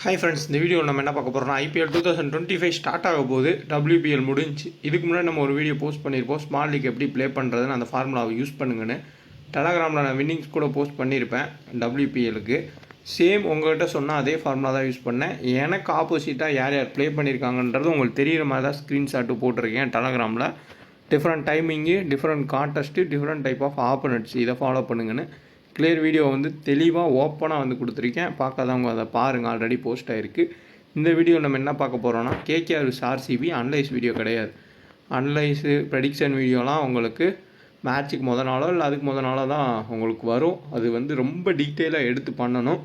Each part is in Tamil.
ஹாய் ஃப்ரெண்ட்ஸ், இந்த வீடியோவில் நம்ம என்ன பார்க்க போகிறோம்னா ஐபிஎல் 2025 ஸ்டார்ட் ஆக போகுது. WPL முடிஞ்சு இதுக்கு முன்னாடி நம்ம ஒரு வீடியோ போஸ்ட் பண்ணியிருப்போம். ஸ்மால் லீக் எப்படி ப்ளே பண்ணுறதுன்னு அந்த ஃபார்முலாவை யூஸ் பண்ணுங்கன்னு. டெலகிராமில் நான் வின்னிங்ஸ் கூட போஸ்ட் பண்ணியிருப்பேன். WPLக்கு சேம் உங்கள்கிட்ட சொன்னால் அதே ஃபார்முலா தான் யூஸ் பண்ணேன். எனக்கு ஆப்போசிட்டாக யார் யார் ப்ளே பண்ணியிருக்காங்கன்றது உங்களுக்கு தெரிகிற மாதிரி தான் ஸ்க்ரீன்ஷாட்டு போட்டிருக்கேன் டெலகிராமில். Different timing, different contest, different type of opponents, இதை ஃபாலோ பண்ணுங்கன்னு கிளியர் வீடியோ தெளிவாக ஓப்பனாக கொடுத்துருக்கேன். பார்க்காதவங்க அதை பாருங்கள், ஆல்ரெடி போஸ்ட் ஆகிருக்கு. இந்த வீடியோ நம்ம என்ன பார்க்க போகிறோன்னா KKR RCB அனலைஸ் வீடியோ கிடையாது. அனலைஸு ப்ரெடிக்ஷன் வீடியோலாம் உங்களுக்கு மேட்ச்சுக்கு நாளோ இல்லை அதுக்கு நாளோ தான் உங்களுக்கு வரும். அது ரொம்ப டீட்டெயிலாக எடுத்து பண்ணணும்.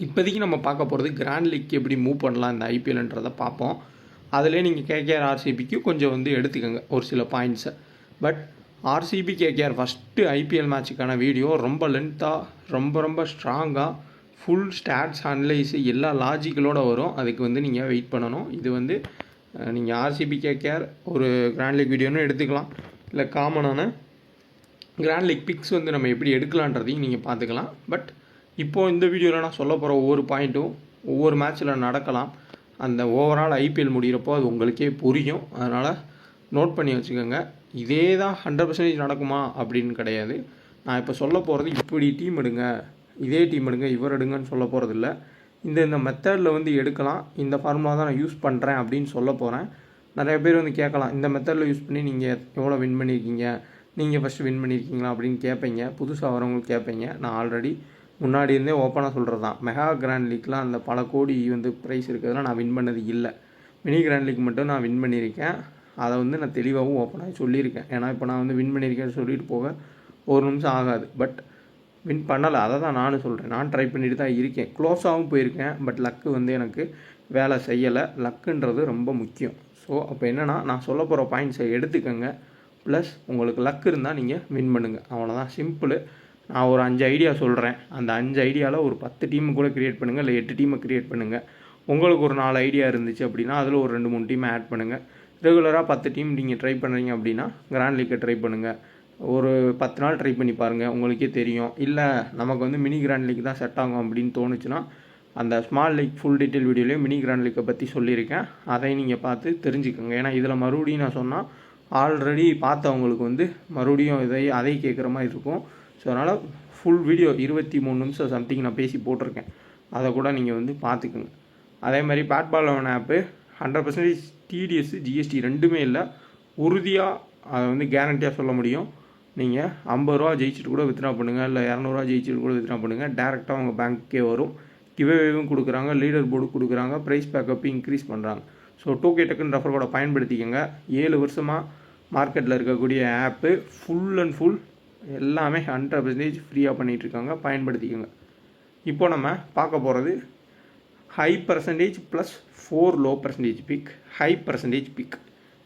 இப்போதைக்கு நம்ம பார்க்க போகிறது கிராண்ட் லீக் எப்படி மூவ் பண்ணலாம் இந்த IPLன்றதை பார்ப்போம். அதிலே நீங்கள் KKR RCBக்கு கொஞ்சம் எடுத்துக்கோங்க ஒரு சில பாயிண்ட்ஸை. But RCB KKR first IPL மேட்சுக்கான வீடியோ ரொம்ப லென்த்தாக, ரொம்ப ஸ்ட்ராங்காக, ஃபுல் ஸ்டாட்ஸ் அனலைஸு எல்லா லாஜிக்கலோடு வரும். அதுக்கு நீங்கள் வெயிட் பண்ணணும். இது நீங்கள் RCB KKR ஒரு கிராண்ட் லீக் வீடியோன்னு எடுத்துக்கலாம். இல்லை காமனான கிராண்ட் லீக் பிக்ஸ் நம்ம எப்படி எடுக்கலான்றதையும் நீங்கள் பார்த்துக்கலாம். பட் இப்போது இந்த வீடியோவில் நான் சொல்ல போகிற ஒவ்வொரு பாயிண்ட்டும் ஒவ்வொரு மேட்ச்சில் நடக்கலாம். அந்த ஓவரால் IPL முடிகிறப்போ அது உங்களுக்கே புரியும். அதனால் நோட் பண்ணி வச்சுக்கோங்க. இதே தான் 100% நடக்குமா அப்படின்னு கிடையாது. நான் இப்போ சொல்ல போகிறது இப்படி டீம் எடுங்க, இதே டீம் எடுங்க, இவர் எடுங்கன்னு சொல்ல போகிறது இல்லை. இந்த மெத்தடில் எடுக்கலாம். இந்த ஃபார்முலா தான் நான் யூஸ் பண்ணுறேன் அப்படின்னு சொல்ல போகிறேன். நிறைய பேர் கேட்கலாம், இந்த மெத்தடில் யூஸ் பண்ணி நீங்கள் எவ்வளோ வின் பண்ணியிருக்கீங்க, நீங்கள் ஃபஸ்ட்டு வின் பண்ணியிருக்கீங்களா அப்படின்னு கேட்பீங்க. புதுசாக வரவங்களுக்கு கேட்பீங்க. நான் ஆல்ரெடி முன்னாடி இருந்தே ஓப்பனாக சொல்கிறது தான். மெகா கிராண்ட் லீக்லாம் அந்த பல கோடி ப்ரைஸ் இருக்கிறதுலாம் நான் வின் பண்ணது இல்லை. மினி கிராண்ட் லீக் மட்டும் நான் வின் பண்ணியிருக்கேன். அதை நான் தெளிவாகவும் ஓப்பனாக சொல்லியிருக்கேன். ஏன்னா இப்போ நான் வின் பண்ணியிருக்கேன்னு சொல்லிட்டு போக ஒரு நிமிஷம் ஆகாது. பட் வின் பண்ணலை, அதை தான் நானும் சொல்கிறேன். நான் ட்ரை பண்ணிட்டு தான் இருக்கேன். க்ளோஸாகவும் போயிருக்கேன். பட் லக்கு எனக்கு வேலை செய்யலை. லக்குன்றது ரொம்ப முக்கியம். ஸோ அப்போ என்னென்னா, நான் சொல்ல போகிற பாயிண்ட்ஸை எடுத்துக்கோங்க. ப்ளஸ் உங்களுக்கு லக்கு இருந்தால் நீங்கள் வின் பண்ணுங்கள். அவ்வளோதான், சிம்பிள். நான் ஒரு 5 ஐடியா சொல்கிறேன். அந்த 5 ஐடியாவில் ஒரு 10 டீமு கூட க்ரியேட் பண்ணுங்கள், இல்லை 8 டீமை க்ரியேட் பண்ணுங்கள். உங்களுக்கு ஒரு 4 ஐடியா இருந்துச்சு அப்படின்னா அதில் ஒரு 2-3 டீமை ஆட் பண்ணுங்கள். ரெகுலராக 10 டீம் நீங்கள் ட்ரை பண்ணுறீங்க அப்படின்னா கிராண்ட் லீக்கை ட்ரை பண்ணுங்கள். ஒரு 10 நாள் ட்ரை பண்ணி பாருங்கள், உங்களுக்கே தெரியும். இல்லை நமக்கு மினி கிராண்ட் லீக் தான் செட் ஆகும் அப்படின்னு தோணுச்சுன்னா அந்த ஸ்மால் லீக் ஃபுல் டீட்டெயில் வீடியோலேயே மினி கிராண்ட் லீக்கை பற்றி சொல்லியிருக்கேன். அதை நீங்கள் பார்த்து தெரிஞ்சுக்கோங்க. ஏன்னா இதில் மறுபடியும் நான் சொன்னால் ஆல்ரெடி பார்த்தவங்களுக்கு மறுபடியும் அதை கேட்குற மாதிரி இருக்கும். ஸோ அதனால் ஃபுல் வீடியோ 23 நிமிஷம் சம்திங் நான் பேசி போட்டிருக்கேன். அதை கூட நீங்கள் பார்த்துக்குங்க. அதே மாதிரி பேட் பால் 11 ஆப்பு 100% TDS GST ரெண்டுமே இல்லை. உறுதியாக அதை கேரண்டியாக சொல்ல முடியும். நீங்கள் 50 ரூபா ஜெயிச்சுட்டு கூட வித்ட்ரா பண்ணுங்கள், இல்லை 200 ரூபா ஜெயிச்சுட்டு கூட வித்ட்ரா பண்ணுங்கள். டேரெக்டாக உங்கள் பேங்க்கே வரும். கிவ்அவேவும் கொடுக்குறாங்க, லீடர் போர்டு கொடுக்குறாங்க, ப்ரைஸ் பேக்கப்பு இன்க்ரீஸ் பண்ணுறாங்க. ஸோ 2K டக்குன்னு ரெஃபர் கூட பயன்படுத்திக்கோங்க. 7 வருஷமாக மார்க்கெட்டில் இருக்கக்கூடிய ஆப்பு ஃபுல் அண்ட் ஃபுல் எல்லாமே 100% ஃப்ரீயாக பண்ணிகிட்ருக்காங்க. பயன்படுத்திக்கோங்க. இப்போ நம்ம பார்க்க போகிறது high percentage plus 4 low percentage big, high percentage big.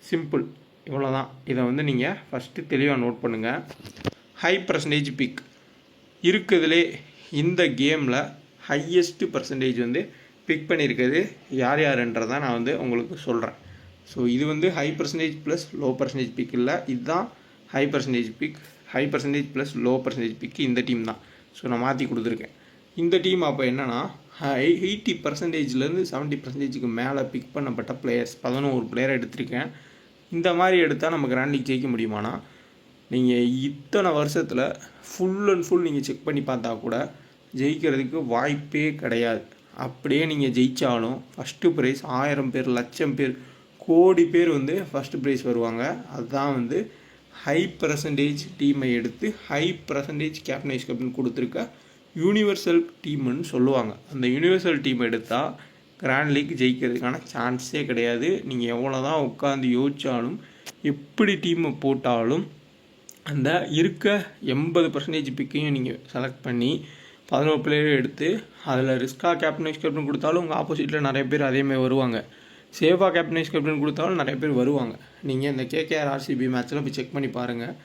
Simple, இவ்வளோ தான். இதை நீங்கள் ஃபஸ்ட்டு தெளிவாக நோட் பண்ணுங்கள். ஹை பர்சன்டேஜ் பிக் இருக்குதுலே இந்த கேமில் ஹையஸ்ட்டு பர்சன்டேஜ் பிக் பண்ணியிருக்கிறது யார் யாருன்றதான் நான் உங்களுக்கு சொல்கிறேன். ஸோ இது high percentage plus low percentage big இல்லை, இதுதான் high percentage big. High percentage plus low percentage பிக்கு இந்த டீம் தான். ஸோ நான் மாற்றி கொடுத்துருக்கேன். இந்த டீம் அப்போ என்னென்னா 80%லேருந்து 70%க்கு மேலே பிக் பண்ணப்பட்ட பிளேயர்ஸ் 11 பிளேயரை எடுத்திருக்கேன். இந்த மாதிரி எடுத்தால் நம்ம கிராண்ட் லீக் ஜெயிக்க முடியுமானா, நீங்கள் இத்தனை வருஷத்தில் ஃபுல் அண்ட் ஃபுல் நீங்கள் செக் பண்ணி பார்த்தா கூட ஜெயிக்கிறதுக்கு வாய்ப்பே கிடையாது. அப்படியே நீங்கள் ஜெயித்தாலும் ஃபஸ்ட்டு ப்ரைஸ் 1000 பேர், லட்சம் பேர், கோடி பேர் ஃபஸ்ட்டு ப்ரைஸ் வருவாங்க. அதுதான் ஹை பர்சன்டேஜ் டீமை எடுத்து ஹை பர்சன்டேஜ் கேப்டனைஸ் கப்னு கொடுத்துருக்க யூனிவர்சல் டீம்னு சொல்லுவாங்க. அந்த யூனிவர்சல் டீம் எடுத்தால் கிராண்ட் லீக் ஜெயிக்கிறதுக்கான சான்ஸே கிடையாது. நீங்கள் எவ்வளோ தான் உட்காந்து யோசித்தாலும், எப்படி டீமை போட்டாலும், அந்த இருக்க 80% பிக்கையும் நீங்கள் செலக்ட் பண்ணி 11 பிளேயரை எடுத்து அதில் ரிஸ்காக கேப்டனைஸ் கேப்டன் கொடுத்தாலும் உங்கள் ஆப்போசிட்டில் நிறைய பேர் அதேமாதிரி வருவாங்க. சேஃபாக கேப்டனைஸ் கேப்டன் கொடுத்தாலும் நிறைய பேர் வருவாங்க. நீங்கள் இந்த KKR RCB மேட்ச்சில் போய் செக் பண்ணி பாருங்கள்.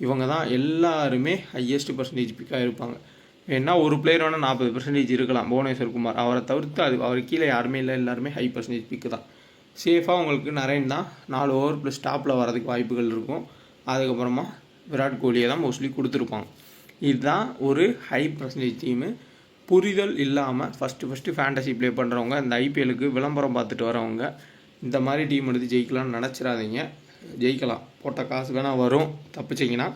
இவங்க தான் எல்லாருமே ஹையஸ்ட் பர்சன்டேஜ் பிக்காக இருப்பாங்க. ஏன்னா ஒரு பிளேயர் வேணால் 40% இருக்கலாம், புவனேஸ்வர் குமார். அவரை தவிர்த்து அவர் கீழே யாருமே இல்லை, எல்லாருமே ஹை பர்சன்டேஜ் பிக்கு தான். சேஃபாக உங்களுக்கு நரேன் தான் 4 ஓவர் ப்ளஸ் டாப்பில் வரதுக்கு வாய்ப்புகள் இருக்கும். அதுக்கப்புறமா விராட் கோலியை தான் மோஸ்ட்லி கொடுத்துருப்பாங்க. இதுதான் ஒரு ஹை பர்சன்டேஜ் டீமு. புரிதல் இல்லாமல் ஃபஸ்ட்டு ஃபேண்டசி ப்ளே பண்ணுறவங்க, இந்த ஐபிஎலுக்கு விளம்பரம் பார்த்துட்டு வரவங்க இந்த மாதிரி டீம் எடுத்து ஜெயிக்கலாம்னு நினச்சிடாதீங்க. ஜெயிக்கலாம், போட்ட காசு வேணால் வரும் தப்பிச்சிங்கன்னா,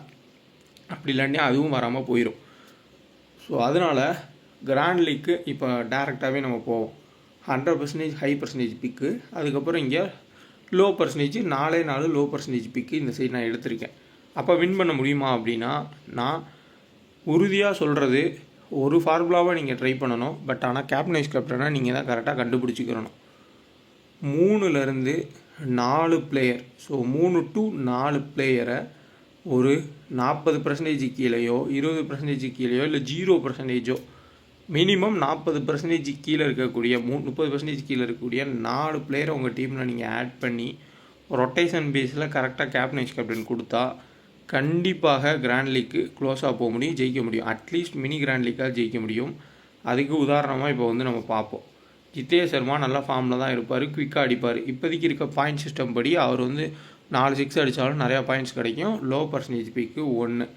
அப்படி இல்லாட்டி அதுவும் வராமல் போயிடும். ஸோ அதனால் கிராண்ட் லீக்கு இப்போ டேரெக்டாகவே நம்ம போவோம். 100% ஹை பர்சன்டேஜ் பிக்கு, அதுக்கப்புறம் இங்கே லோ பர்சன்டேஜ் 4 லோ பர்சன்டேஜ் பிக்கு இந்த சைடு நான் எடுத்திருக்கேன். அப்போ வின் பண்ண முடியுமா அப்படின்னா, நான் உறுதியாக சொல்கிறது, ஒரு ஃபார்முலாவை நீங்கள் ட்ரை பண்ணணும். பட் ஆனால் கேப்டன் வைஸ் கேப்டனாக நீங்கள் தான் கரெக்டாக கண்டுபிடிச்சிக்கிறணும். 3லேருந்து 4 பிளேயர், ஸோ 3 to 4 பிளேயரை ஒரு 40% கீழேயோ 20% கீழேயோ இல்லை 0%, மினிமம் 40% கீழே இருக்கக்கூடிய 30% கீழே இருக்கக்கூடிய 4 பிளேயரை உங்கள் டீமில் நீங்கள் ஆட் பண்ணி ரொட்டேஷன் பேஸில் கரெக்டாக கேப்டன் வைஸ் கேப்டன் கொடுத்தா கண்டிப்பாக கிராண்ட் லீக்கு க்ளோஸாக போக முடியும், ஜெயிக்க முடியும். அட்லீஸ்ட் மினி கிராண்ட் லீக்காக ஜெயிக்க முடியும். அதுக்கு உதாரணமாக இப்போ வந்து நம்ம பார்ப்போம். ஜித்தேஷ் சர்மா நல்ல ஃபார்மில் தான் இருப்பார், குயிக்காக அடிப்பார். இப்போதைக்கு இருக்க பாயிண்ட் சிஸ்டம் படி அவர் வந்து 4 6 அடித்தாலும் நிறையா பாயிண்ட்ஸ் கிடைக்கும். லோ பர்சன்டேஜ் பிக்கு 1.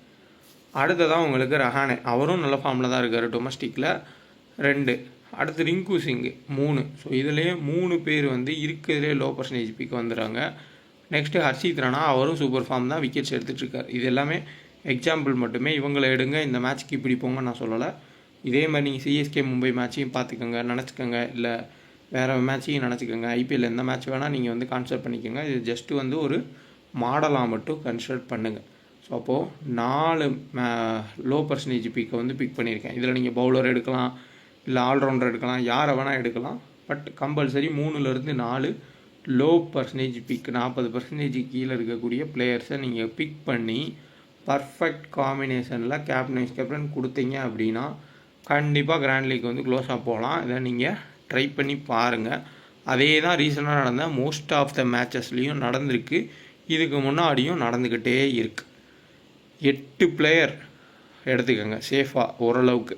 அடுத்ததான் உங்களுக்கு ரஹானே, அவரும் நல்ல ஃபார்மில் தான் இருக்கார், டொமஸ்டிக்கில் 2. அடுத்து ரிங்கு சிங் 3. ஸோ இதுலேயே 3 பேர் வந்து இருக்கிறதுலே லோ பர்சன்டேஜ் பிக்கு வந்துடுறாங்க. நெக்ஸ்ட்டு ஹர்ஷித் ராணா, அவரும் சூப்பர் ஃபார்ம் தான், விக்கெட்ஸ் எடுத்துகிட்ருக்கார். இது எல்லாமே எக்ஸாம்பிள் மட்டுமே. இவங்களை எடுங்க, இந்த மேட்ச்க்கு இப்படி போங்க நான் சொல்லலை. இதே மாதிரி நீங்கள் சிஎஸ்கே மும்பை மேட்சையும் பார்த்துக்கோங்க, நினச்சிக்கோங்க. இல்லை வேறு மேட்சையும் நினச்சிக்கோங்க. ஐபிஎல் எந்த மேட்ச் வேணால் நீங்கள் வந்து கான்சிடர் பண்ணிக்கோங்க. இது ஜஸ்ட்டு வந்து ஒரு மாடலாக மட்டும் கன்சிடர் பண்ணுங்கள். ஸோ அப்போது 4 லோ பர்சன்டேஜ் பிக்கை வந்து பிக் பண்ணியிருக்கேன். இதில் நீங்கள் பவுலர் எடுக்கலாம், இல்லை ஆல்ரவுண்டர் எடுக்கலாம், யாரை வேணால் எடுக்கலாம். பட் கம்பல்சரி 3லேருந்து 4 லோ பர்சன்டேஜ் பிக், 40% கீழே இருக்கக்கூடிய பிளேயர்ஸை நீங்கள் பிக் பண்ணி பர்ஃபெக்ட் காம்பினேஷனில் கேப்டன் வைஸ் கேப்டன் கொடுத்தீங்க அப்படின்னா கண்டிப்பாக கிராண்ட் லீக் வந்து க்ளோஸாக போகலாம். இதை நீங்கள் ட்ரை பண்ணி பாருங்கள். அதே தான் ரீசனாக நடந்த மோஸ்ட் ஆஃப் த மேட்சஸ்லேயும் நடந்திருக்கு, இதுக்கு முன்னாடியும் நடந்துக்கிட்டே இருக்குது. 8 பிளேயர் எடுத்துக்கோங்க சேஃபாக ஓரளவுக்கு.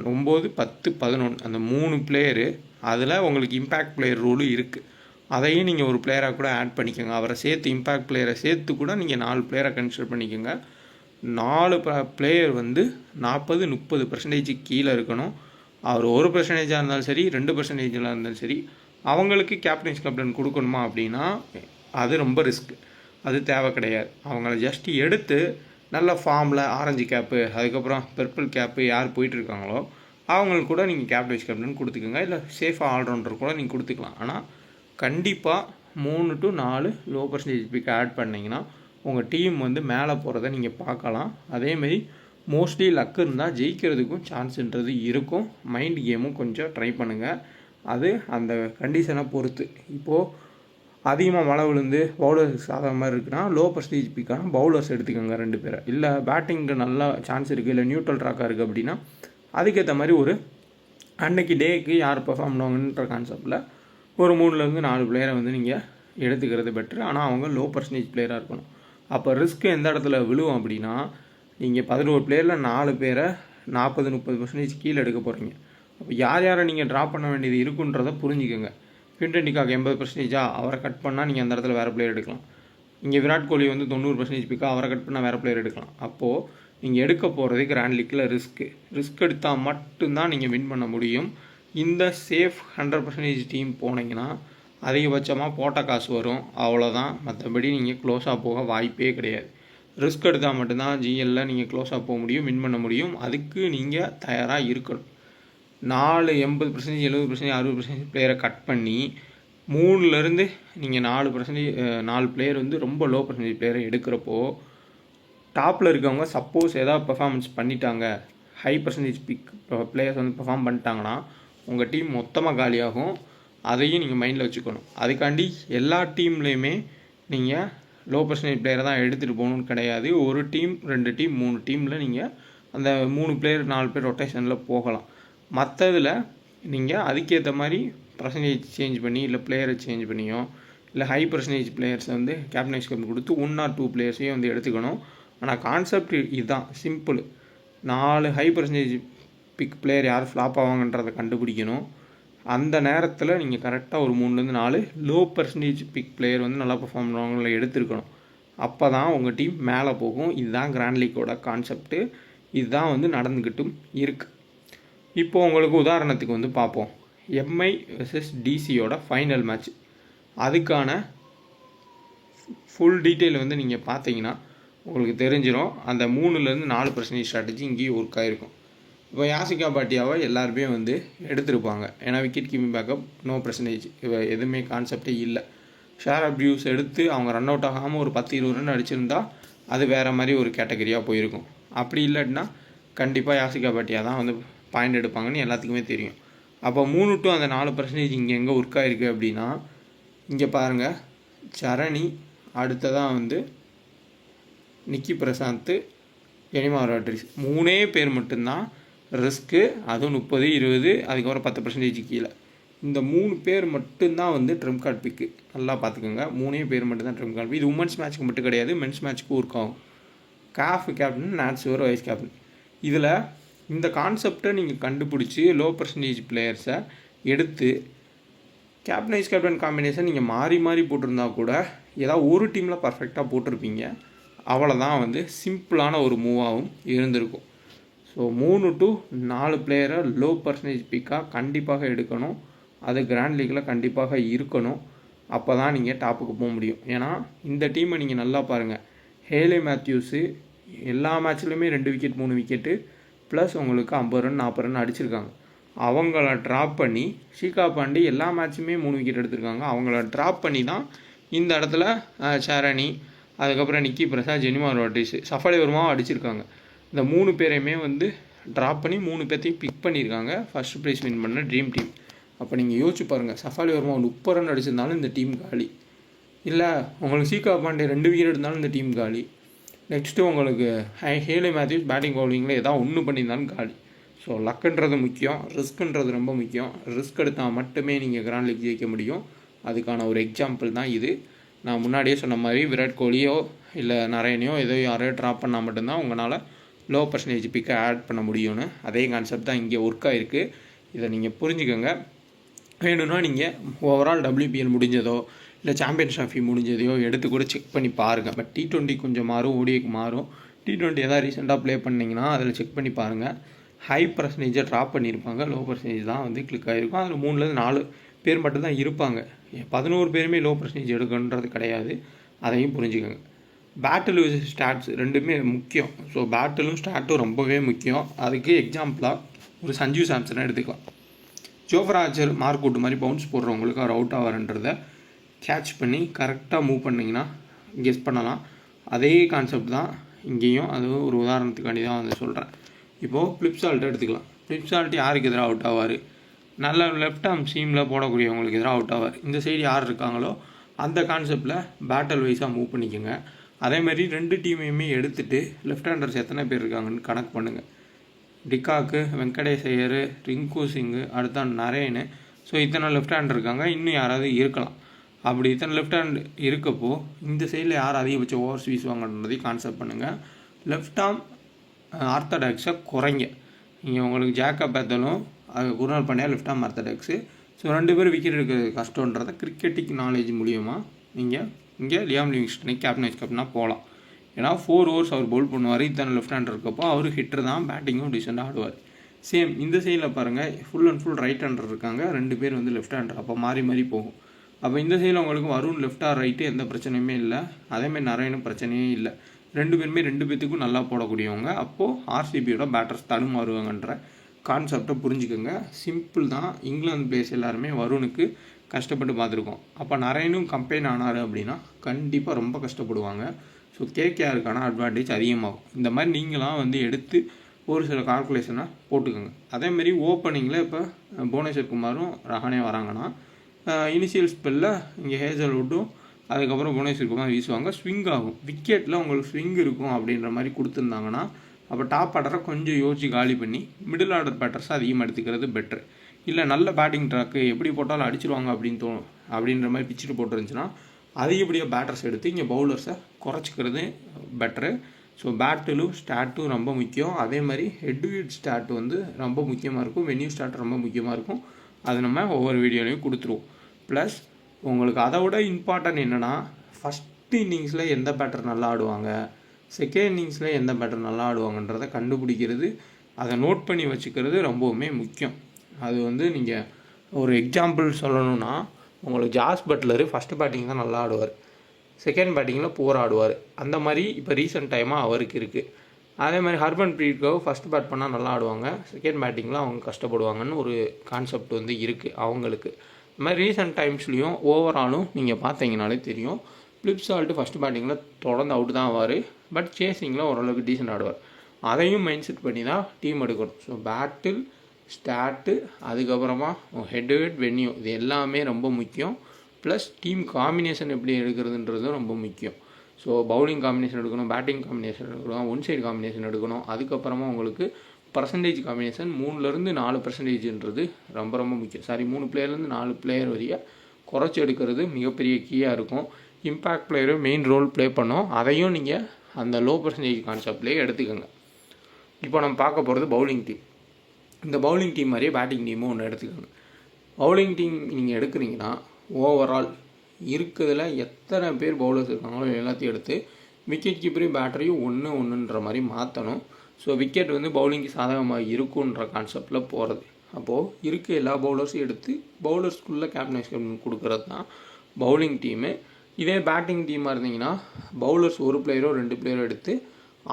9 10 11 அந்த 3 பிளேயரு, அதில் உங்களுக்கு இம்பேக்ட் பிளேயர் ரூலும் இருக்குது. அதையும் நீங்கள் ஒரு பிளேயராக கூட ஆட் பண்ணிக்கோங்க. அவரை சேர்த்து இம்பேக்ட் பிளேயரை சேர்த்து கூட நீங்கள் 4 பிளேயரை கன்சிடர் பண்ணிக்கோங்க. 4 பிளேயர் வந்து 40-30% கீழே இருக்கணும். அவர் 1% இருந்தாலும் சரி, 2% இருந்தாலும் சரி, அவங்களுக்கு கேப்டன் கேப்டன் கொடுக்கணுமா அப்படின்னா அது ரொம்ப ரிஸ்க், அது தேவை கிடையாது. அவங்கள ஜஸ்ட் எடுத்து நல்ல ஃபார்மில் ஆரஞ்சு கேப்பு, அதுக்கப்புறம் பர்பிள் கேப்பு யார் போயிட்டுருக்காங்களோ அவங்களுக்கு கூட நீங்கள் கேப்டன் வைஸ் கேப்டன் கொடுத்துக்கோங்க. இல்லை சேஃபாக ஆல்ரவுண்டர் கூட நீங்கள் கொடுத்துக்கலாம். ஆனால் கண்டிப்பாக 3 to 4 low percentage pick add பண்ணிங்கன்னா உங்கள் டீம் வந்து மேலே போகிறத நீங்கள் பார்க்கலாம். அதேமாரி மோஸ்ட்லி லக்கு இருந்தால் ஜெயிக்கிறதுக்கும் சான்ஸுன்றது இருக்கும். மைண்ட் கேமும் கொஞ்சம் ட்ரை பண்ணுங்கள், அது அந்த கண்டிஷனை பொறுத்து. இப்போது அதிகமாக மழை விழுந்து பவுலர்ஸ் ஆகிற மாதிரி இருக்குன்னா லோ பர்சன்டேஜ் பிக்கான பவுலர்ஸ் எடுத்துக்கோங்க 2 பேரை. இல்லை பேட்டிங்க்கு நல்லா சான்ஸ் இருக்குது, இல்லை நியூட்ரல் ட்ராக்காக இருக்குது அப்படின்னா அதுக்கேற்ற மாதிரி ஒரு அன்னைக்கு டேக்கு யார் பெர்ஃபார்ம் பண்ணுவாங்கன்ற கான்செப்டில் ஒரு 3லேருந்து 4 பிளேயரை வந்து நீங்கள் எடுத்துக்கிறது பெட்ரு. ஆனால் அவங்க லோ பர்சன்டேஜ் பிளேயராக இருக்கணும். அப்போ ரிஸ்க்கு எந்த இடத்துல விழுவும் அப்படின்னா, நீங்கள் 11 பிளேயரில் 4 பேரை 40-30% கீழே எடுக்க போகிறீங்க. அப்போ யாரை நீங்கள் ட்ராப் பண்ண வேண்டியது இருக்குன்றதை புரிஞ்சுக்கோங்க. குவிண்டன் டிகாக் 80%, அவரை கட் பண்ணால் நீங்கள் அந்த இடத்துல வேறு பிளேயர் எடுக்கலாம். இங்கே விராட் கோலி வந்து 90% பிக்கா, அவரை கட் பண்ணால் வேறு பிளேயர் எடுக்கலாம். அப்போது நீங்கள் எடுக்க போகிறது கிராண்ட் லீக்கில் ரிஸ்க் எடுத்தால் மட்டும்தான் நீங்கள் வின் பண்ண முடியும். இந்த சேஃப் 100% டீம் போனீங்கன்னா அதிகபட்சமாக போட்ட காசு வரும், அவ்வளோதான். மற்றபடி நீங்கள் க்ளோஸாக போக வாய்ப்பே கிடையாது. ரிஸ்க் எடுத்தால் மட்டும்தான் ஜிஎல்லில் நீங்கள் க்ளோஸாக போக முடியும், வின் பண்ண முடியும். அதுக்கு நீங்கள் தயாராக இருக்கணும். 80%, 70%, 60% பிளேயரை கட் பண்ணி 3லேருந்து நீங்கள் 4 பிளேயர் வந்து ரொம்ப லோ பர்சன்டேஜ் பிளேயரை எடுக்கிறப்போ டாப்பில் இருக்கவங்க சப்போஸ் ஏதாவது பெர்ஃபார்மன்ஸ் பண்ணிட்டாங்க, ஹை பர்சன்டேஜ் பிக் பிளேயர்ஸ் வந்து பெர்ஃபார்ம் பண்ணிட்டாங்கன்னா உங்கள் டீம் மொத்தமாக காலியாகும். அதையும் நீங்கள் மைண்டில் வச்சுக்கணும். அதுக்காண்டி எல்லா டீம்லேயுமே நீங்கள் லோ பர்சன்டேஜ் பிளேயரை தான் எடுத்துகிட்டு போகணுன்னு கிடையாது. ஒரு டீம் 2 டீம் 3 டீமில் நீங்கள் அந்த 3 பிளேயர் 4 பேர் ரொட்டேஷனில் போகலாம். மற்றதில் நீங்கள் அதுக்கேற்ற மாதிரி பர்சன்டேஜ் சேஞ்ச் பண்ணி, இல்லை பிளேயரை சேஞ்ச் பண்ணியோ, இல்லை ஹை பர்சன்டேஜ் பிளேயர்ஸை வந்து கேப்டன் வைஸ் கேப்டன் கொடுத்து 1 or 2 பிளேயர்ஸையும் வந்து எடுத்துக்கணும். ஆனால் கான்செப்ட் இதுதான், simple. 4 high percentage big player யார் ஃப்ளாப் ஆவாங்கன்றதை கண்டுபிடிக்கணும். அந்த நேரத்தில் நீங்கள் கரெக்டாக ஒரு 3லேருந்து 4 லோ பர்சன்டேஜ் பிக் பிளேயர் வந்து நல்லா பெர்ஃபார்ம் பண்ணுறவங்கள எடுத்துருக்கணும். அப்போ தான் உங்கள் டீம் மேலே போகும். இதுதான் கிராண்ட் லீக்கோட கான்செப்ட்டு. இதுதான் வந்து நடந்துக்கிட்டும் இருக்குது. இப்போது உங்களுக்கு உதாரணத்துக்கு வந்து பார்ப்போம். எம்ஐ வெர்சஸ் டிசியோட ஃபைனல் மேட்ச், அதுக்கான ஃபுல் டீட்டெயில் வந்து நீங்கள் பார்த்தீங்கன்னா உங்களுக்கு தெரிஞ்சிடும். அந்த 3-4% ஸ்ட்ராட்டஜி இங்கேயும் ஒர்க் ஆகிருக்கும். இப்போ யாசிகா பாட்டியாவை எல்லாருமே வந்து எடுத்திருப்பாங்க, ஏன்னா wicket keeping backup no percentage, எதுவுமே கான்செப்டே இல்லை. ஷேர் அப்யூஸ் எடுத்து அவங்க ரன் அவுட் ஆகாமல் ஒரு 10-20 ரன் அடிச்சிருந்தா அது வேறு மாதிரி ஒரு கேட்டகரியாக போயிருக்கும். அப்படி இல்லாட்டினா கண்டிப்பாக யாசிகா பாட்டியா தான் வந்து பாயிண்ட் எடுப்பாங்கன்னு எல்லாத்துக்குமே தெரியும். அப்போ 3 to அந்த 4% இங்கே எங்கே ஒர்க் ஆகிருக்கு அப்படின்னா, இங்கே பாருங்கள், சரணி, அடுத்ததாக வந்து நிக்கி பிரசாந்த், ஜெனிமா ராட்ரிக்ஸ், 3 பேர் மட்டும்தான் ரிஸ்க்கு. அதுவும் 30-20, அதுக்கப்புறம் 10% கீழே. இந்த 3 பேர் மட்டும்தான் வந்து ட்ரம் கார்டு பிக்கு. நல்லா பார்த்துக்கோங்க, 3 பேர் மட்டும்தான் ட்ரம் கார்டு. இது உமன்ஸ் மேட்ச்சுக்கு மட்டும் கிடையாது, மென்ஸ் மேட்ச்சுக்கும் ஒர்க் ஆகும். Kapp captain, Nat Sciver vice captain. இதில் இந்த கான்செப்டை நீங்கள் கண்டுபிடிச்சி லோ பர்சன்டேஜ் பிளேயர்ஸை எடுத்து கேப்டன் வைஸ் கேப்டன் காம்பினேஷன் நீங்கள் மாறி மாறி போட்டிருந்தா கூட ஏதாவது ஒரு டீமில் பர்ஃபெக்டாக போட்டிருப்பீங்க. அவ்வளோதான் வந்து சிம்பிளான ஒரு மூவாகவும் இருந்திருக்கும். ஸோ 3 to 4 பிளேயரை லோ பர்சன்டேஜ் பிக்காக கண்டிப்பாக எடுக்கணும். அது கிராண்ட் லீக்கில் கண்டிப்பாக இருக்கணும். அப்போ தான் நீங்கள் டாப்புக்கு போக முடியும். ஏன்னா இந்த டீமை நீங்கள் நல்லா பாருங்கள், ஹேலே மேத்யூஸு எல்லா மேட்ச்லேயுமே 2 விக்கெட் 3 விக்கெட்டு ப்ளஸ் உங்களுக்கு 50 ரன் 40 ரன் அடிச்சிருக்காங்க. அவங்கள ட்ராப் பண்ணி ஷீகா பாண்டி எல்லா மேட்சுமே 3 விக்கெட் எடுத்திருக்காங்க. அவங்கள ட்ராப் பண்ணி தான் இந்த இடத்துல சரணி, அதுக்கப்புறம் நிக்கி பிரசாத், ஜெனிமா ராட்ரிக்ஸ், சஃபாலி வர்மாவும் அடிச்சிருக்காங்க. இந்த 3 பேரையுமே வந்து ட்ராப் பண்ணி 3 பேர்த்தையும் பிக் பண்ணியிருக்காங்க ஃபஸ்ட் ப்ரைஸ் வின் பண்ண ட்ரீம் டீம். அப்போ நீங்கள் யோசிச்சு பாருங்கள், சஃபாலி வர்மா 30 ரன் அடிச்சிருந்தாலும் இந்த டீம் காலி. இல்லை உங்களுக்கு ஷீகா பாண்டே 2 விக்கெட் எடுத்தாலும் இந்த டீம் காலி. நெக்ஸ்ட்டு உங்களுக்கு ஹேலே மேத்யூஸ் பேட்டிங் பவுலிங்கில் ஏதாவது ஒன்று பண்ணியிருந்தாலும் காலி. ஸோ லக்குன்றது முக்கியம், ரிஸ்க்குன்றது ரொம்ப முக்கியம். ரிஸ்க் எடுத்தால் மட்டுமே நீங்கள் கிராண்ட் லீக் ஜெயிக்க முடியும். அதுக்கான ஒரு எக்ஸாம்பிள் தான் இது. நான் முன்னாடியே சொன்ன மாதிரி விராட் கோலியோ இல்லை நரேனையோ ஏதோ யாரையோ ட்ராப் பண்ணால் மட்டும்தான் உங்களால் லோ பர்சன்டேஜ் பிக்கை ஆட் பண்ண முடியும்னு அதே கான்செப்ட் தான் இங்கே ஒர்க் ஆகிருக்கு. இதை நீங்கள் புரிஞ்சுக்கோங்க. வேணும்னா நீங்கள் ஓவரால் WPL முடிஞ்சதோ இல்லை சாம்பியன்ஸ் ட்ராஃபி முடிஞ்சதையோ எடுத்து கூட செக் பண்ணி பாருங்கள். பட் T20 கொஞ்சம் மாறும், ODIக்கு மாறும். T20 எதாவது ரீசெண்டாக ப்ளே பண்ணிங்கன்னா அதில் செக் பண்ணி பாருங்கள். ஹை பர்சன்டேஜை ட்ராப் பண்ணியிருப்பாங்க, லோ பர்சன்டேஜ் தான் வந்து கிளிக் ஆகிருக்கும். அதில் 3-4 பேர் மட்டும்தான் இருப்பாங்க. 11 பேருமே லோ பர்சன்டேஜ் எடுக்கணுன்றது கிடையாது, அதையும் புரிஞ்சுக்கோங்க. பேட்டில் விஸ் ஸ்டாட்ஸ் ரெண்டுமே முக்கியம். ஸோ பேட்டிலும் ஸ்டாட்டும் ரொம்பவே முக்கியம். அதுக்கு எக்ஸாம்பிளாக ஒரு சஞ்சு சாம்சனை எடுத்துக்கலாம். ஜோஃப்ரா ஆர்ச்சர் மார்க் அவுட் மாதிரி பவுன்ஸ் போடுறவங்களுக்கு அவர் அவுட் ஆவார்ன்றதை கேட்ச் பண்ணி கரெக்டாக மூவ் பண்ணிங்கன்னா கெஸ் பண்ணலாம். அதே கான்செப்ட் தான் இங்கேயும். அது ஒரு உதாரணத்துக்காண்டி தான் வந்து சொல்கிறேன். இப்போது ஃப்ளிப்சால்ட் எடுத்துக்கலாம். ஃப்ளிப்சால்ட் யாருக்கு எதிராக அவுட் ஆவார்? நல்ல லெஃப்ட் ஆர்ம் சீமில் போடக்கூடியவங்களுக்கு எதிராக அவுட் ஆவார். இந்த சைடு யார் இருக்காங்களோ அந்த கான்செப்டில் பேட்டில் வைஸாக மூவ் பண்ணிக்கோங்க. அதேமாதிரி 2 டீமையுமே எடுத்துகிட்டு லெஃப்ட் ஹேண்டர்ஸ் எத்தனை பேர் இருக்காங்கன்னு கணக்கு பண்ணுங்கள். டிகாக்கு, வெங்கடேஷ் ஐயர், ரிங்கு சிங்கு, அடுத்த நரேனு. ஸோ இத்தனை லெஃப்ட் ஹேண்ட் இருக்காங்க, இன்னும் யாராவது இருக்கலாம். அப்படி இத்தனை லெஃப்ட் ஹேண்ட் இருக்கப்போ இந்த சைடில் யார் அதிகபட்சம் ஓவர்ஸ் வீசுவாங்கன்றதையும் கான்செப்ட் பண்ணுங்கள். லெஃப்ட் ஆர்ம் ஆர்த்தடாக்ஸை குறைங்க. இங்கே உங்களுக்கு ஜேக்கப் பேத்தலும் அது Krunal Pandya left arm orthodox. So 2 பேர் விக்கெட் எடுக்கிறது கஷ்டன்றதை கிரிக்கெட்டிக் நாலேஜ் மூலியமாக நீங்கள் இங்கே லியாம் லிவிங்ஸ்டனை கேப்டன் வைஸ் கேப்டனாக போகலாம். ஏன்னா 4 ஓவர்ஸ் அவர் பவுல் பண்ணுவார். இத்தனை லெஃப்ட் ஹேண்டர் இருக்கப்போ அவர் ஹிட்டர் தான், பேட்டிங்கும் டீசெண்டாக ஆடுவார். சேம் இந்த சைடில் பாருங்கள், full and full right hander இருக்காங்க, 2 பேர் வந்து லெஃப்ட் ஹேண்டர். அப்போ மாறி மாறி போகும். அப்போ இந்த சைடில் உங்களுக்கு வருண் லெஃப்ட் ஆர் ரைட்டு எந்த பிரச்சனையுமே இல்லை. அதேமாதிரி நரேனும் பிரச்சனையே இல்லை. 2 பேருமே 2 பேர்த்துக்கும் நல்லா போடக்கூடியவங்க. அப்போது ஆர்சிபியோட பேட்டர்ஸ் தடுமாறுவாங்கன்ற கான்செப்டை புரிஞ்சுக்கோங்க. சிம்பிள் தான். இங்கிலாந்து பிளேயர்ஸ் எல்லாருமே வருணுக்கு கஷ்டப்பட்டு பார்த்துருக்கோம். அப்போ நரேனும் கம்பெயின் ஆனார் அப்படின்னா கண்டிப்பாக ரொம்ப கஷ்டப்படுவாங்க. ஸோ கேகேஆருக்கான அட்வான்டேஜ் அதிகமாகும். இந்த மாதிரி நீங்களாம் வந்து எடுத்து ஒரு சில கால்குலேஷனை போட்டுக்கோங்க. அதேமாரி ஓப்பனிங்கில் இப்போ புவனேஸ்வர் குமாரும் ரஹானே வராங்கன்னா இனிஷியல் ஸ்பெல்லில் இங்கே ஹேசல்வுட்டும் அதுக்கப்புறம் புவனேஸ்வர் குமார் வீசுவாங்க. ஸ்விங் ஆகும், விக்கெட்டில் உங்களுக்கு ஸ்விங் இருக்கும் அப்படின்ற மாதிரி கொடுத்துருந்தாங்கன்னா அப்போ டாப் ஆர்டரை கொஞ்சம் யோசிச்சு காலி பண்ணி மிடில் ஆர்டர் பேட்டர்ஸை அதிகமாக எடுத்துக்கிறது பெட்ரு. இல்லை நல்ல பேட்டிங் ட்ராக்கு எப்படி போட்டாலும் அடிச்சிருவாங்க அப்படின்ற மாதிரி பிச்சுட்டு போட்டுருந்துச்சுன்னா அதிகப்படியாக பேட்டர்ஸ் எடுத்து இங்கே பவுலர்ஸை குறைச்சிக்கிறது பெட்ரு. ஸோ பேட்டிலும் ஸ்டாட்டும் ரொம்ப முக்கியம். அதே மாதிரி ஹெட் ஸ்டாட் வந்து ரொம்ப முக்கியமாக இருக்கும், வென்யூ ஸ்டாட் ரொம்ப முக்கியமாக இருக்கும். அது நம்ம ஒவ்வொரு வீடியோலையும் கொடுத்துருவோம். ப்ளஸ் உங்களுக்கு அதை விட இம்பார்ட்டன்ட் என்னென்னா, ஃபஸ்ட் இன்னிங்ஸில் எந்த பேட்டர் நல்லா ஆடுவாங்க, செகண்ட் இன்னிங்ஸில் எந்த பேட்டர் நல்லா ஆடுவாங்கன்றதை கண்டுபிடிக்கிறது அதை நோட் பண்ணி வச்சுக்கிறது ரொம்பவுமே முக்கியம். அது வந்து நீங்கள் ஒரு எக்ஸாம்பிள் சொல்லணும்னா, உங்களுக்கு ஜாஸ் பட்லரு ஃபஸ்ட்டு பேட்டிங் தான் நல்லா ஆடுவார், செகண்ட் பேட்டிங்கில் போர் ஆடுவார். அந்த மாதிரி இப்போ ரீசெண்ட் டைமாக அவருக்கு இருக்குது. அதே மாதிரி ஹர்மன்ப்ரீத் கௌர் ஃபஸ்ட் பேட் பண்ணால் நல்லா ஆடுவாங்க, செகண்ட் பேட்டிங்கில் அவங்க கஷ்டப்படுவாங்கன்னு ஒரு கான்செப்ட் வந்து இருக்குது அவங்களுக்கு. இந்த மாதிரி ரீசெண்ட் டைம்ஸ்லேயும் ஓவராலும் நீங்கள் பார்த்தீங்கனாலே தெரியும், ஃபிலிப் சால்ட்டு ஃபஸ்ட் பேட்டிங்கில் தொடர்ந்து அவுட் தான் ஆவார், பட் சேசிங்கில் ஓரளவுக்கு டீசென்ட் ஆடுவார். அதையும் மைண்ட் செட் பண்ணி தான் டீம் எடுக்கணும். ஸோ பேட்டில், ஸ்டாட்டு, அதுக்கப்புறமா ஹெட் டு ஹெட், வென்யூ, இது எல்லாமே ரொம்ப முக்கியம். ப்ளஸ் டீம் காம்பினேஷன் எப்படி எடுக்கிறதுன்றதும் ரொம்ப முக்கியம். ஸோ பவுலிங் காம்பினேஷன் எடுக்கணும், பேட்டிங் காம்பினேஷன் எடுக்கணும், ஒன் சைடு காம்பினேஷன் எடுக்கணும். அதுக்கப்புறமா உங்களுக்கு பர்சன்டேஜ் காம்பினேஷன் 3-4%ன்றது ரொம்ப ரொம்ப முக்கியம். 3 பிளேயர்லேருந்து 4 பிளேயர் வரைய குறைச்சி எடுக்கிறது மிகப்பெரிய கீயாக இருக்கும். இம்பேக்ட் பிளேயரும் மெயின் ரோல் ப்ளே பண்ணோம், அதையும் நீங்கள் அந்த லோ பர்சன்டேஜ் கான்செப்ட்லேயே எடுத்துக்கோங்க. இப்போ நம்ம பார்க்க போகிறது பவுலிங் டீம். இந்த பவுலிங் டீம் மாதிரியே பேட்டிங் டீமும் ஒன்று எடுத்துக்கோங்க. பவுலிங் டீம் நீங்கள் எடுக்கிறீங்கன்னா ஓவரால் இருக்கிறதுல எத்தனை பேர் பவுலர்ஸ் இருக்காங்களோ எல்லாத்தையும் எடுத்து விக்கெட் கீப்பரையும் பேட்டரையும் ஒன்றுன்ற மாதிரி மாற்றணும். ஸோ விக்கெட் வந்து பவுலிங்க்கு சாதகமாக இருக்குன்ற கான்செப்டில் போகிறது. அப்போது இருக்க எல்லா பவுலர்ஸையும் எடுத்து பவுலர்ஸ்குள்ளே கேப்டன் கொடுக்கறது தான் பவுலிங் டீமு. இதே பேட்டிங் டீமாக இருந்தீங்கன்னா பவுலர்ஸ் ஒரு பிளேயரோ 2 பிளேயரோ எடுத்து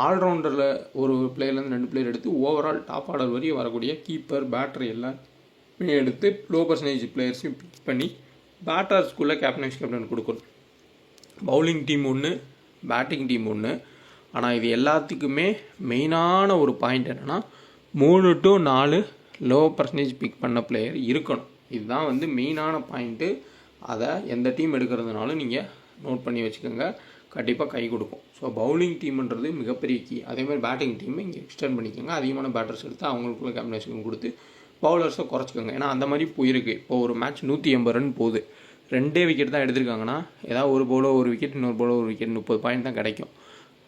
ஆல்ரவுண்டரில் ஒரு பிளேயர்லேருந்து 2 பிளேயர் எடுத்து ஓவரால் டாப் ஆர்டர் வரையும் வரக்கூடிய கீப்பர், பேட்டர் எல்லாமே எடுத்து லோ பர்சன்டேஜ் பிளேயர்ஸையும் பிக் பண்ணி பேட்டர்ஸ்குள்ளே கேப்டன் கொடுக்கணும். பவுலிங் டீம் ஒன்று, பேட்டிங் டீம் ஒன்று. ஆனால் இது எல்லாத்துக்குமே மெயினான ஒரு பாயிண்ட் என்னென்னா 3 to 4 லோ பர்சன்டேஜ் பிக் பண்ண பிளேயர் இருக்கணும். இதுதான் வந்து மெயினான பாயிண்ட்டு. அதை எந்த டீம் எடுக்கிறதுனாலும் நீங்கள் நோட் பண்ணி வச்சுக்கோங்க, கண்டிப்பாக கை கொடுக்கும். ஸோ பவுலிங் டீம்ன்றது மிகப்பெரிய கீ. அதேமாதிரி பேட்டிங் டீமை இங்கே எக்ஸ்டெண்ட் பண்ணிக்கோங்க, அதிகமான பேட்டர்ஸ் எடுத்து அவங்களுக்குள்ள கேப்டன் கொடுத்து பவுலர்ஸை குறைச்சிக்கோங்க. ஏன்னா அந்த மாதிரி போயிருக்கு. இப்போ ஒரு மேட்ச் 180 ரன் போகுது, 2 விக்கெட் தான் எடுத்திருக்காங்கன்னா ஏதாவது ஒரு பவுலர் ஒரு விக்கெட், இன்னொரு பவுலர் ஒரு விக்கெட், 30 பாயிண்ட் தான் கிடைக்கும்.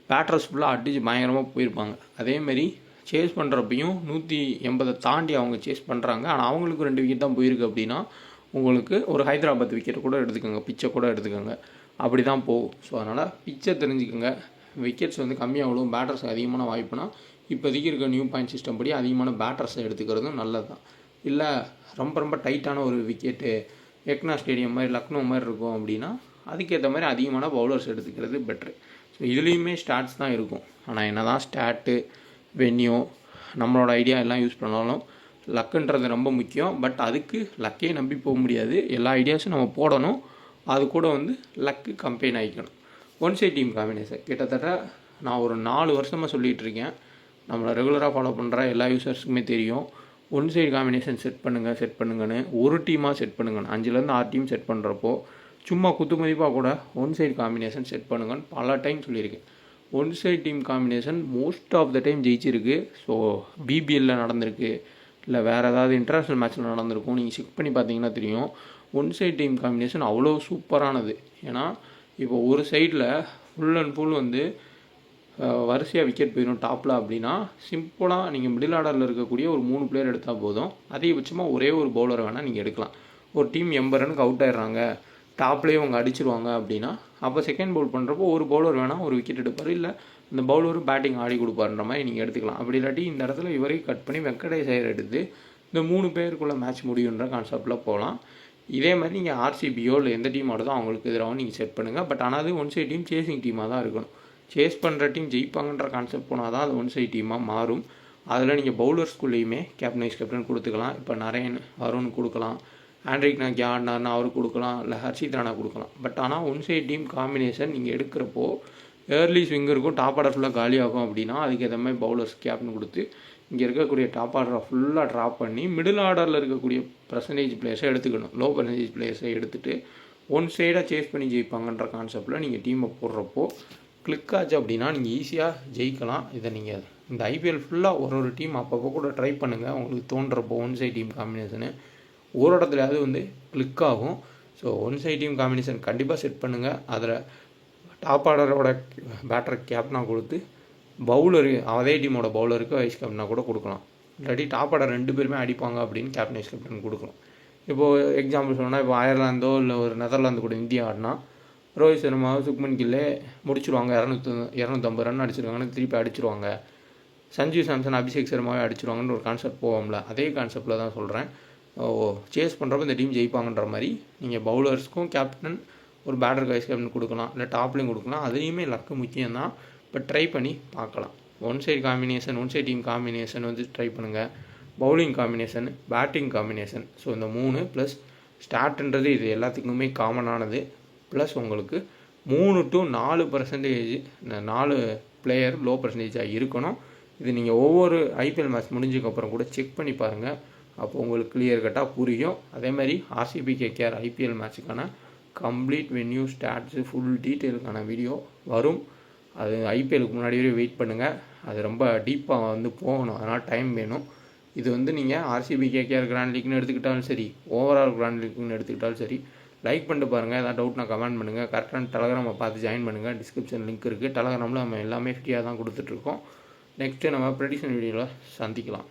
பேட்டர்ஸ் ஃபுல்லாக அடிச்சு பயங்கரமாக போயிருப்பாங்க. அதேமாரி சேஸ் பண்ணுறப்பையும் 180 தாண்டி அவங்க சேஸ் பண்ணுறாங்க, ஆனால் அவங்களுக்கு 2 விக்கெட் தான் போயிருக்கு. அப்படின்னா உங்களுக்கு ஒரு ஹைதராபாத் விக்கெட் கூட எடுத்துக்கோங்க, பிச்சை கூட எடுத்துக்கோங்க, அப்படி தான் போகும். ஸோ அதனால் பிச்சை தெரிஞ்சுக்கோங்க. விக்கெட்ஸ் வந்து கம்மியாக விடும், பேட்டர்ஸ் அதிகமான வாய்ப்புனா இப்போதைக்கு இருக்க நியூ பாயிண்ட் சிஸ்டம் படி அதிகமான பேட்டர்ஸை எடுத்துக்கிறதும் நல்லது தான். இல்லை ரொம்ப டைட்டான ஒரு விக்கெட்டு எக்னா ஸ்டேடியம் மாதிரி, லக்னோ மாதிரி இருக்கும் அப்படின்னா அதுக்கேற்ற மாதிரி அதிகமான பவுலர்ஸ் எடுத்துக்கிறது பெட்ரு. ஸோ இதுலேயுமே ஸ்டாட்ஸ் தான் இருக்கும். ஆனால் என்ன தான் ஸ்டாட்டு, வென்யூ, நம்மளோட ஐடியா எல்லாம் யூஸ் பண்ணாலும் லக்குன்றது ரொம்ப முக்கியம். பட் அதுக்கு லக்கே நம்பி போக முடியாது, எல்லா ஐடியாஸும் நம்ம போடணும். அது கூட வந்து லக்கு கம்பெயின் ஆகிக்கணும். ஒன் சைட் டீம் காம்பினேஷன் கிட்டத்தட்ட நான் ஒரு 4 வருஷமாக சொல்லிகிட்டு இருக்கேன். நம்மளை ரெகுலராக ஃபாலோ பண்ணுற எல்லா யூசர்ஸுக்குமே தெரியும். ஒன் சைடு காம்பினேஷன் செட் பண்ணுங்கன்னு ஒரு டீமாக செட் பண்ணுங்கன்னு 5-6 டீம் செட் பண்ணுறப்போ சும்மா குத்து மதிப்பாக கூட ஒன் சைடு காம்பினேஷன் செட் பண்ணுங்கன்னு பல டைம் சொல்லியிருக்கேன். One side team combination most of the time ஜெயிச்சிருக்கு. ஸோ பிபிஎல்லில் நடந்திருக்கு, இல்லை வேறு ஏதாவது இன்டர்நேஷ்னல் மேட்ச்சில் நடந்திருக்கும். நீங்கள் செக் பண்ணி பார்த்தீங்கன்னா தெரியும், ஒன் சைடு டீம் காம்பினேஷன் அவ்வளோ சூப்பரானது. ஏன்னா இப்போ ஒரு சைடில் ஃபுல் அண்ட் ஃபுல் வந்து வரிசையாக விக்கெட் போயிடும் டாப்பில் அப்படின்னா, சிம்பிளாக நீங்கள் மிடில் ஆர்டரில் இருக்கக்கூடிய ஒரு 3 பிளேயர் எடுத்தால் போதும். அதிகபட்சமாக ஒரே ஒரு பவுலரை வேணால் நீங்கள் எடுக்கலாம். ஒரு டீம் 80 ரனுக்கு அவுட் ஆயிடுறாங்க, டாப்லேயே அவங்க அடிச்சிருவாங்க அப்படின்னா, அப்போ செகண்ட் பவுல் பண்ணுறப்போ ஒரு பவுலர் வேணால் ஒரு விக்கெட் எடுப்பார், இல்லை அந்த பவுலரும் பேட்டிங் ஆடி கொடுப்பாருன்ற மாதிரி நீங்கள் எடுத்துக்கலாம். அப்படி இல்லாட்டி இந்த இடத்துல இவரையும் கட் பண்ணி வெங்கடேஷ் ஐயர் எடுத்து இந்த 3 பேருக்குள்ளே மேட்ச் முடியுன்ற கான்செப்டில் போகலாம். இதே மாதிரி நீங்கள் ஆர்சிபியோ இல்லை எந்த டீம் ஆடுதோ அவங்களுக்கு எதிராகவும் நீங்கள் செட் பண்ணுங்கள். பட் ஆனால் அது ஒன் சைட் டீம் சேசிங் டீமாக தான் இருக்கணும். சேஸ் பண்ணுற டீம் ஜெயிப்பாங்கன்ற கான்செப்ட் போனால் தான் அது ஒன் சைட் டீமாக மாறும். அதில் நீங்கள் பவுலர்ஸ்குள்ளேயுமே கேப்டன் கொடுத்துக்கலாம். இப்போ நரேன், வருண் கொடுக்கலாம், ஆண்ட்ரிக் நாக்கி ஆடினார்னா அவருக்கு கொடுக்கலாம், இல்லை ஹர்ஷித் ராணா கொடுக்கலாம். பட் ஆனால் ஒன் சைட் டீம் காம்பினேஷன் நீங்கள் எடுக்கிறப்போ ஏர்லி ஸ்விங்கருக்கும் டாப் ஆர்டர் ஃபுல்லாக காலியாகும். அப்படின்னா அதுக்கு எந்த மாதிரி பவுலர்ஸ் கேப்டன் கொடுத்து இங்கே இருக்கக்கூடிய டாப் ஆர்டரை ஃபுல்லாக ட்ராப் பண்ணி மிடில் ஆர்டரில் இருக்கக்கூடிய பர்சன்டேஜ் பிளேயர்ஸை எடுத்துக்கணும். லோ பர்சன்டேஜ் பிளேயர்ஸை எடுத்துகிட்டு ஒன் சைடாக சேஸ் பண்ணி ஜெயிப்பாங்கன்ற கான்செப்டில் நீங்கள் டீமை போடுறப்போ கிளிக் ஆச்சு அப்படின்னா நீங்கள் ஈஸியாக ஜெயிக்கலாம். இதை நீங்கள் இந்த ஐபிஎல் ஃபுல்லாக ஒரு டீம் அப்பப்போ கூட ட்ரை பண்ணுங்கள். உங்களுக்கு தோன்றப்போ ஒன் சைட் டீம் காம்பினேஷனு ஒரு இடத்துலையாவது வந்து கிளிக் ஆகும். So one side team combination கண்டிப்பாக செட் பண்ணுங்கள். அதில் டாப் ஆர்டரோட பேட்டர் கேப்டனாக கொடுத்து பவுலரு அதே டீமோட பவுலருக்கு வைஸ் கேப்டனாக கூட கொடுக்கலாம். இல்லாட்டி டாப் ஆர்டர் 2 பேருமே அடிப்பாங்க அப்படின்னு கேப்டன் வைஸ் கேப்டன் கொடுக்கலாம். இப்போது எக்ஸாம்பிள் சொன்னால், இப்போ அயர்லாந்தோ இல்லை ஒரு நெதர்லாந்து கூட இந்தியா ஆடினா ரோஹித் சர்மா, சுக்மன் கில்லே முடிச்சிருவாங்க. 250 ரன் அடிச்சிருக்காங்கன்னு திருப்பி அடிச்சிருவாங்க. சஞ்சு சாம்சன் அபிஷேக் சர்மாவே அடிச்சிருவாங்கன்ற ஒரு கான்செப்ட் போவோம்ல, அதே கான்செப்டில் தான் சொல்கிறேன். சேஸ் பண்ணுறப்ப இந்த டீம் ஜெயிப்பாங்கன்ற மாதிரி நீங்கள் பவுலர்ஸ்க்கும் கேப்டன் ஒரு பேட்டர் வைஸ் கேப்டன் கொடுக்கலாம், இல்லை டாப்லையும் கொடுக்கலாம். அதையுமே லக்கு முக்கியம்தான். பட் ட்ரை பண்ணி பார்க்கலாம். ஒன் சைட் டீம் காம்பினேஷன் வந்து ட்ரை பண்ணுங்கள். Bowling combination, batting combination, so இந்த 3 ப்ளஸ் ஸ்டார்ட்ன்றது இது எல்லாத்துக்குமே காமனானது. ப்ளஸ் உங்களுக்கு 3 to 4% 4 பிளேயர் லோ பர்சன்டேஜாக இருக்கணும். இது நீங்கள் ஒவ்வொரு ஐபிஎல் மேட்ச் முடிஞ்சதுக்கப்புறம் கூட செக் பண்ணி பாருங்கள். அப்போ உங்களுக்கு கிளியர் கட்டாக புரியும். அதேமாதிரி ஆர்சிபி கேகேஆர் ஐபிஎல் மேட்ச்சுக்கான கம்ப்ளீட் வென்யூ ஸ்டாட்ஸு ஃபுல் டீட்டெயிலுக்கான வீடியோ வரும். அது ஐபிஎலுக்கு முன்னாடியே வெயிட் பண்ணுங்கள். அது ரொம்ப டீப்பாக வந்து போகணும், அதனால் டைம் வேணும். இது வந்து நீங்கள் ஆர்சிபி கேகேஆர் கிராண்ட் லீக்னு எடுத்துக்கிட்டாலும் சரி, ஓவரால் கிராண்ட் லீக்னு எடுத்துக்கிட்டாலும் சரி, லைக் பண்ணிட்டு பாருங்கள். எதாவது டவுட்னா கமெண்ட் பண்ணுங்கள். கரெக்டான டெலகிராமை பார்த்து ஜாயின் பண்ணுங்கள். டிஸ்கிரிப்ஷன் லிங்க் இருக்குது. டெலகிராமில் நம்ம எல்லாமே ஃப்ரீயாக தான் கொடுத்துட்ருக்கோம். நெக்ஸ்ட்டு நம்ம ப்ரெடிக்ஷன் வீடியோவில் சந்திக்கலாம்.